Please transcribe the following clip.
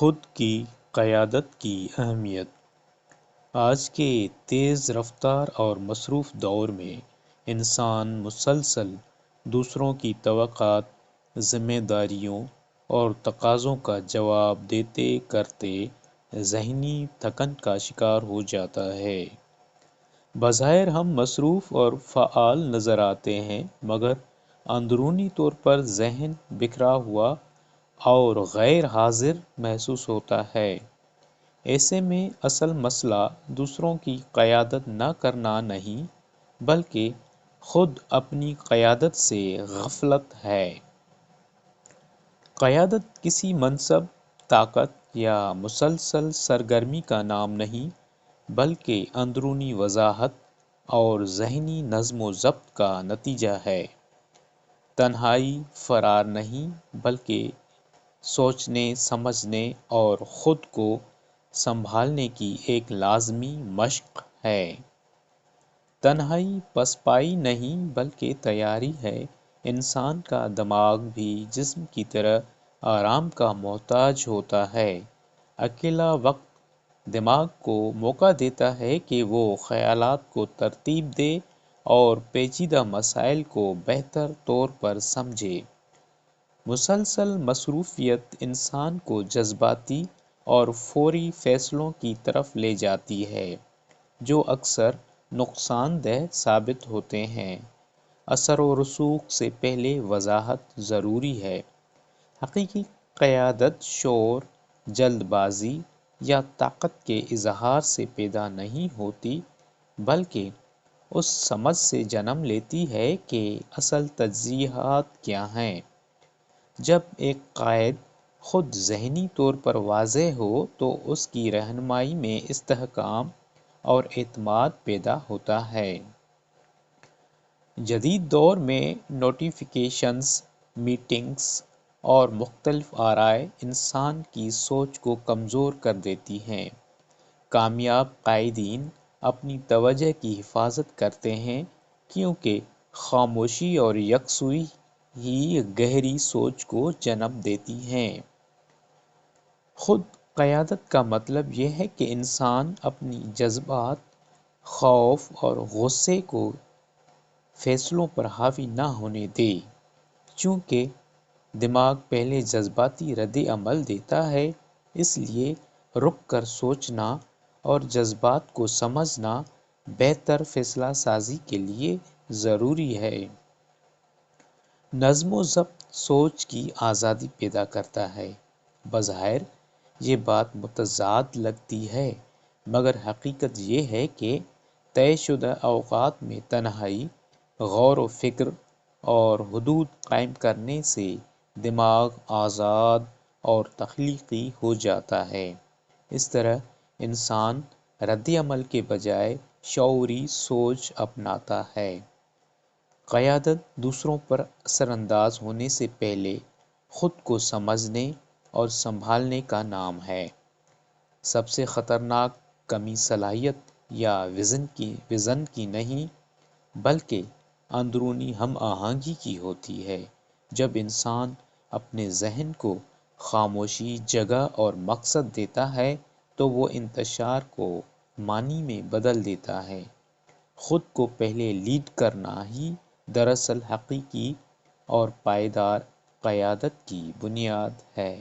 خود کی قیادت کی اہمیت۔ آج کے تیز رفتار اور مصروف دور میں انسان مسلسل دوسروں کی توقعات، ذمہ داریوں اور تقاضوں کا جواب دیتے کرتے ذہنی تھکن کا شکار ہو جاتا ہے۔ بظاہر ہم مصروف اور فعال نظر آتے ہیں، مگر اندرونی طور پر ذہن بکھرا ہوا اور غیر حاضر محسوس ہوتا ہے۔ ایسے میں اصل مسئلہ دوسروں کی قیادت نہ کرنا نہیں، بلکہ خود اپنی قیادت سے غفلت ہے۔ قیادت کسی منصب، طاقت یا مسلسل سرگرمی کا نام نہیں، بلکہ اندرونی وضاحت اور ذہنی نظم و ضبط کا نتیجہ ہے۔ تنہائی فرار نہیں، بلکہ سوچنے، سمجھنے اور خود کو سنبھالنے کی ایک لازمی مشق ہے۔ تنہائی پسپائی نہیں، بلکہ تیاری ہے۔ انسان کا دماغ بھی جسم کی طرح آرام کا محتاج ہوتا ہے۔ اکیلا وقت دماغ کو موقع دیتا ہے کہ وہ خیالات کو ترتیب دے اور پیچیدہ مسائل کو بہتر طور پر سمجھے۔ مسلسل مصروفیت انسان کو جذباتی اور فوری فیصلوں کی طرف لے جاتی ہے، جو اکثر نقصان دہ ثابت ہوتے ہیں۔ اثر و رسوخ سے پہلے وضاحت ضروری ہے۔ حقیقی قیادت شور، جلد بازی یا طاقت کے اظہار سے پیدا نہیں ہوتی، بلکہ اس سمجھ سے جنم لیتی ہے کہ اصل ترجیحات کیا ہیں۔ جب ایک قائد خود ذہنی طور پر واضح ہو تو اس کی رہنمائی میں استحکام اور اعتماد پیدا ہوتا ہے۔ جدید دور میں نوٹیفیکیشنز، میٹنگز اور مختلف آرائیں انسان کی سوچ کو کمزور کر دیتی ہیں۔ کامیاب قائدین اپنی توجہ کی حفاظت کرتے ہیں، کیونکہ خاموشی اور یکسوئی ہی گہری سوچ کو جنم دیتی ہیں۔ خود قیادت کا مطلب یہ ہے کہ انسان اپنی جذبات، خوف اور غصے کو فیصلوں پر حاوی نہ ہونے دے۔ چونکہ دماغ پہلے جذباتی رد عمل دیتا ہے، اس لیے رک کر سوچنا اور جذبات کو سمجھنا بہتر فیصلہ سازی کے لیے ضروری ہے۔ نظم و ضبط سوچ کی آزادی پیدا کرتا ہے۔ بظاہر یہ بات متضاد لگتی ہے، مگر حقیقت یہ ہے کہ طے شدہ اوقات میں تنہائی، غور و فکر اور حدود قائم کرنے سے دماغ آزاد اور تخلیقی ہو جاتا ہے۔ اس طرح انسان رد عمل کے بجائے شعوری سوچ اپناتا ہے۔ قیادت دوسروں پر اثر انداز ہونے سے پہلے خود کو سمجھنے اور سنبھالنے کا نام ہے۔ سب سے خطرناک کمی صلاحیت یا وژن کی نہیں، بلکہ اندرونی ہم آہنگی کی ہوتی ہے۔ جب انسان اپنے ذہن کو خاموشی، جگہ اور مقصد دیتا ہے تو وہ انتشار کو معنی میں بدل دیتا ہے۔ خود کو پہلے لیڈ کرنا ہی دراصل حقیقی اور پائیدار قیادت کی بنیاد ہے۔